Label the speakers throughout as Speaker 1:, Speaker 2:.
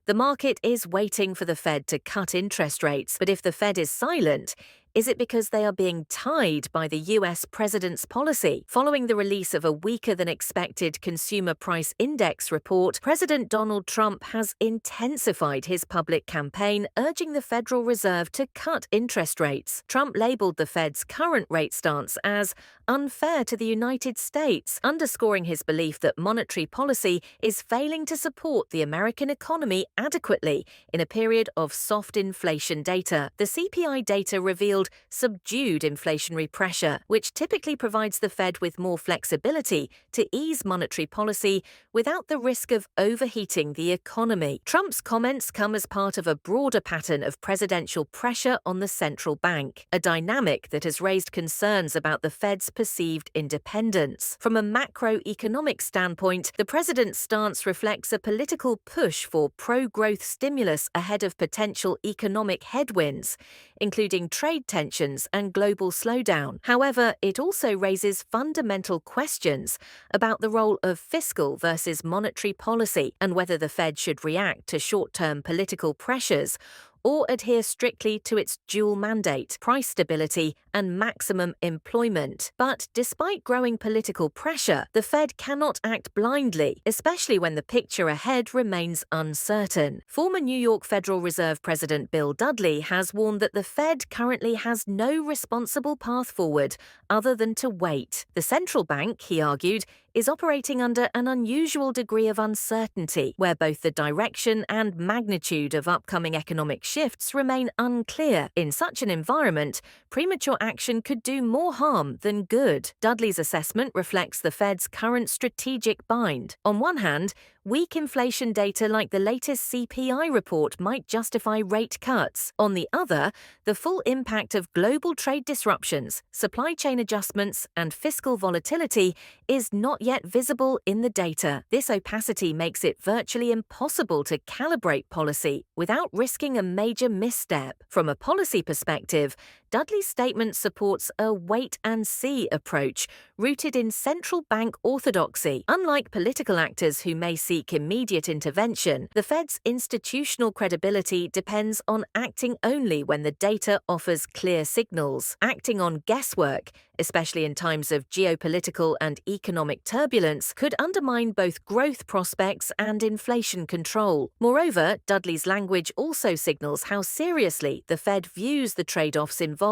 Speaker 1: The market is waiting for the Fed to cut interest rates, but if the Fed is silent, is it because they are being tied by the US president's policy? Following the release of a weaker-than-expected Consumer Price Index report, President Donald Trump has intensified his public campaign urging the Federal Reserve to cut interest rates. Trump labeled the Fed's current rate stance as unfair to the United States, underscoring his belief that monetary policy is failing to support the American economy adequately in a period of soft inflation data. The CPI data revealed subdued inflationary pressure, which typically provides the Fed with more flexibility to ease monetary policy without the risk of overheating the economy. Trump's comments come as part of a broader pattern of presidential pressure on the central bank, a dynamic that has raised concerns about the Fed's perceived independence. From a macroeconomic standpoint, the president's stance reflects a political push for pro-growth stimulus ahead of potential economic headwinds, including trade tensions and global slowdown. However, it also raises fundamental questions about the role of fiscal versus monetary policy and whether the Fed should react to short-term political pressures or adhere strictly to its dual mandate, price stability and maximum employment. But despite growing political pressure, the Fed cannot act blindly, especially when the picture ahead remains uncertain. Former New York Federal Reserve President Bill Dudley has warned that the Fed currently has no responsible path forward other than to wait. The central bank, he argued, is operating under an unusual degree of uncertainty, where both the direction and magnitude of upcoming economic shifts remain unclear. In such an environment, premature action could do more harm than good. Dudley's assessment reflects the Fed's current strategic bind. On one hand, weak inflation data like the latest CPI report might justify rate cuts. On the other, the full impact of global trade disruptions, supply chain adjustments, and fiscal volatility is not yet visible in the data. This opacity makes it virtually impossible to calibrate policy without risking a major misstep. From a policy perspective, Dudley's statement supports a wait-and-see approach rooted in central bank orthodoxy. Unlike political actors who may seek immediate intervention, the Fed's institutional credibility depends on acting only when the data offers clear signals. Acting on guesswork, especially in times of geopolitical and economic turbulence, could undermine both growth prospects and inflation control. Moreover, Dudley's language also signals how seriously the Fed views the trade-offs involved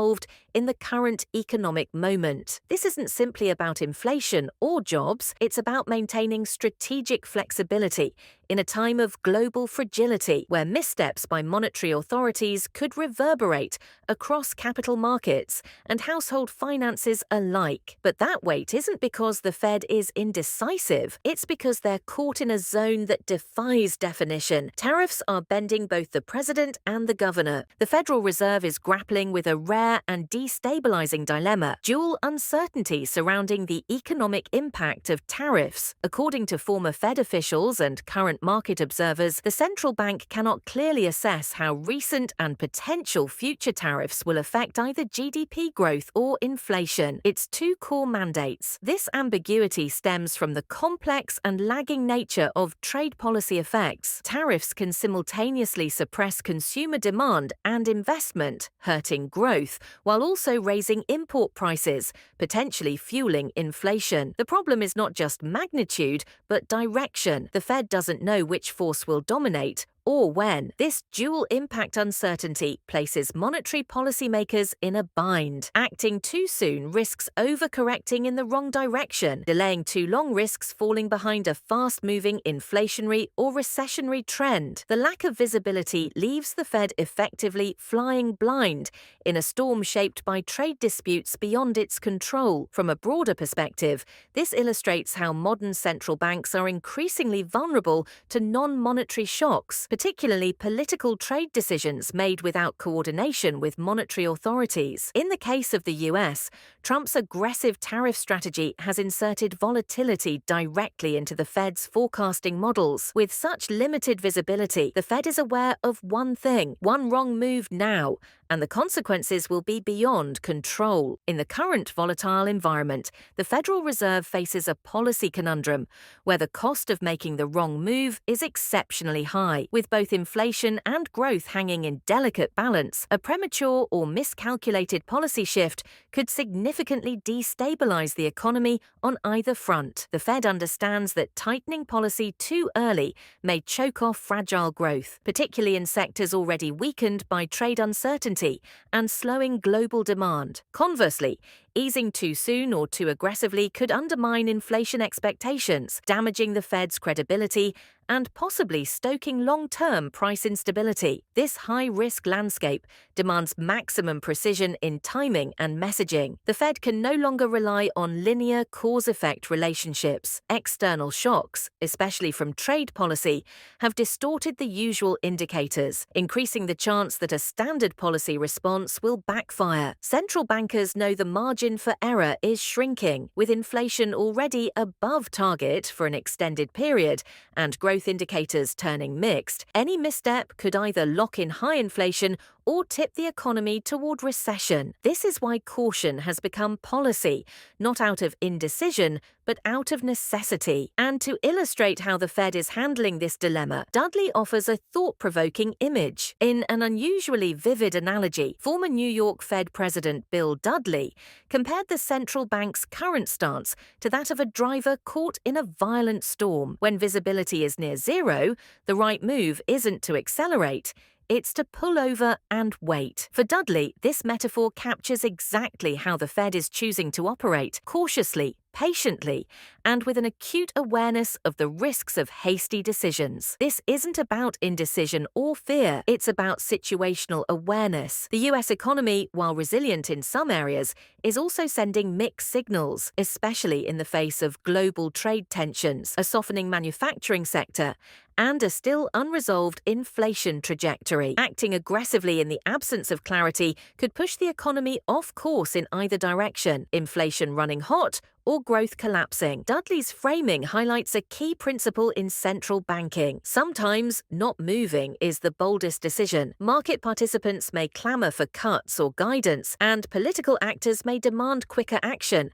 Speaker 1: in the current economic moment. This isn't simply about inflation or jobs, it's about maintaining strategic flexibility in a time of global fragility, where missteps by monetary authorities could reverberate across capital markets and household finances alike. But that weight isn't because the Fed is indecisive, it's because they're caught in a zone that defies definition. Tariffs are bending both the president and the governor. The Federal Reserve is grappling with a rare and destabilizing dilemma: dual uncertainty surrounding the economic impact of tariffs. According to former Fed officials and current market observers, the central bank cannot clearly assess how recent and potential future tariffs will affect either GDP growth or inflation, its two core mandates. This ambiguity stems from the complex and lagging nature of trade policy effects. Tariffs can simultaneously suppress consumer demand and investment, hurting growth, while also raising import prices, potentially fueling inflation. The problem is not just magnitude, but direction. The Fed doesn't know which force will dominate or when. This dual impact uncertainty places monetary policymakers in a bind. Acting too soon risks overcorrecting in the wrong direction. Delaying too long risks falling behind a fast-moving inflationary or recessionary trend. The lack of visibility leaves the Fed effectively flying blind in a storm shaped by trade disputes beyond its control. From a broader perspective, this illustrates how modern central banks are increasingly vulnerable to non-monetary shocks, particularly political trade decisions made without coordination with monetary authorities. In the case of the US, Trump's aggressive tariff strategy has inserted volatility directly into the Fed's forecasting models. With such limited visibility, the Fed is aware of one thing: one wrong move now, and the consequences will be beyond control. In the current volatile environment, the Federal Reserve faces a policy conundrum where the cost of making the wrong move is exceptionally high. With both inflation and growth hanging in delicate balance, a premature or miscalculated policy shift could significantly destabilize the economy on either front. The Fed understands that tightening policy too early may choke off fragile growth, particularly in sectors already weakened by trade uncertainty and slowing global demand. Conversely, easing too soon or too aggressively could undermine inflation expectations, damaging the Fed's credibility and possibly stoking long-term price instability. This high-risk landscape demands maximum precision in timing and messaging. The Fed can no longer rely on linear cause-effect relationships. External shocks, especially from trade policy, have distorted the usual indicators, increasing the chance that a standard policy response will backfire. Central bankers know the margin for error is shrinking, with inflation already above target for an extended period and growth indicators turning mixed. Any misstep could either lock in high inflation or tip the economy toward recession. This is why caution has become policy, not out of indecision, but out of necessity. And to illustrate how the Fed is handling this dilemma, Dudley offers a thought-provoking image. In an unusually vivid analogy, former New York Fed President Bill Dudley compared the central bank's current stance to that of a driver caught in a violent storm. When visibility is near zero, the right move isn't to accelerate, it's to pull over and wait. For Dudley, this metaphor captures exactly how the Fed is choosing to operate: cautiously, patiently, and with an acute awareness of the risks of hasty decisions. This isn't about indecision or fear, it's about situational awareness. The US economy, while resilient in some areas, is also sending mixed signals, especially in the face of global trade tensions, a softening manufacturing sector, and a still unresolved inflation trajectory. Acting aggressively in the absence of clarity could push the economy off course in either direction, inflation running hot or growth collapsing. Dudley's framing highlights a key principle in central banking. Sometimes not moving is the boldest decision. Market participants may clamor for cuts or guidance, and political actors may demand quicker action.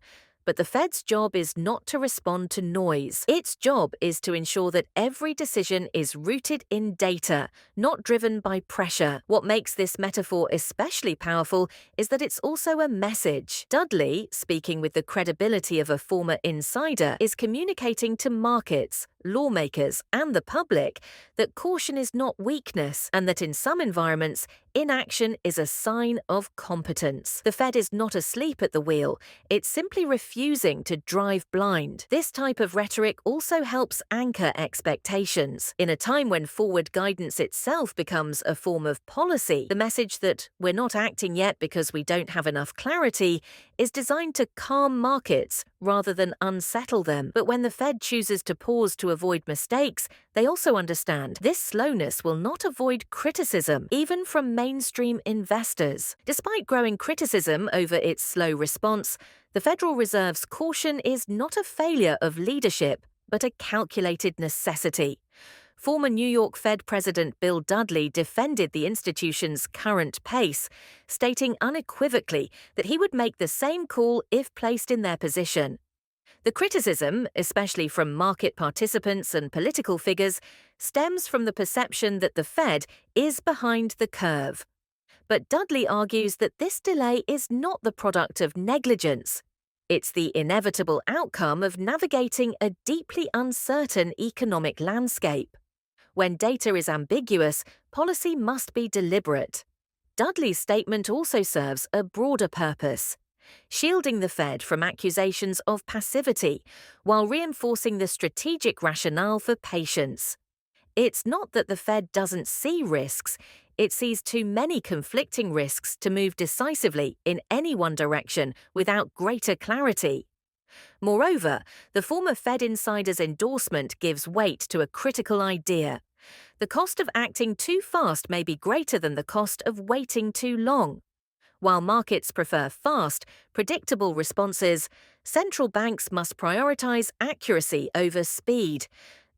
Speaker 1: But the Fed's job is not to respond to noise. Its job is to ensure that every decision is rooted in data, not driven by pressure. What makes this metaphor especially powerful is that it's also a message. Dudley, speaking with the credibility of a former insider, is communicating to markets, lawmakers, and the public that caution is not weakness, and that in some environments, inaction is a sign of competence. The Fed is not asleep at the wheel, it's simply refusing to drive blind. This type of rhetoric also helps anchor expectations. In a time when forward guidance itself becomes a form of policy, the message that we're not acting yet because we don't have enough clarity is designed to calm markets rather than unsettle them. But when the Fed chooses to pause to avoid mistakes, they also understand this slowness will not avoid criticism, even from mainstream investors. Despite growing criticism over its slow response, the Federal Reserve's caution is not a failure of leadership, but a calculated necessity. Former New York Fed President Bill Dudley defended the institution's current pace, stating unequivocally that he would make the same call if placed in their position. The criticism, especially from market participants and political figures, stems from the perception that the Fed is behind the curve. But Dudley argues that this delay is not the product of negligence. It's the inevitable outcome of navigating a deeply uncertain economic landscape. When data is ambiguous, policy must be deliberate. Dudley's statement also serves a broader purpose: shielding the Fed from accusations of passivity, while reinforcing the strategic rationale for patience. It's not that the Fed doesn't see risks, it sees too many conflicting risks to move decisively in any one direction without greater clarity. Moreover, the former Fed insider's endorsement gives weight to a critical idea. The cost of acting too fast may be greater than the cost of waiting too long. While markets prefer fast, predictable responses, central banks must prioritize accuracy over speed.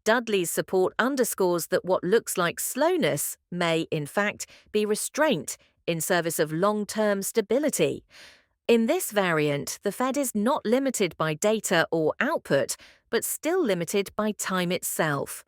Speaker 1: Dudley's support underscores that what looks like slowness may, in fact, be restraint in service of long-term stability. In this variant, the Fed is not limited by data or output, but still limited by time itself.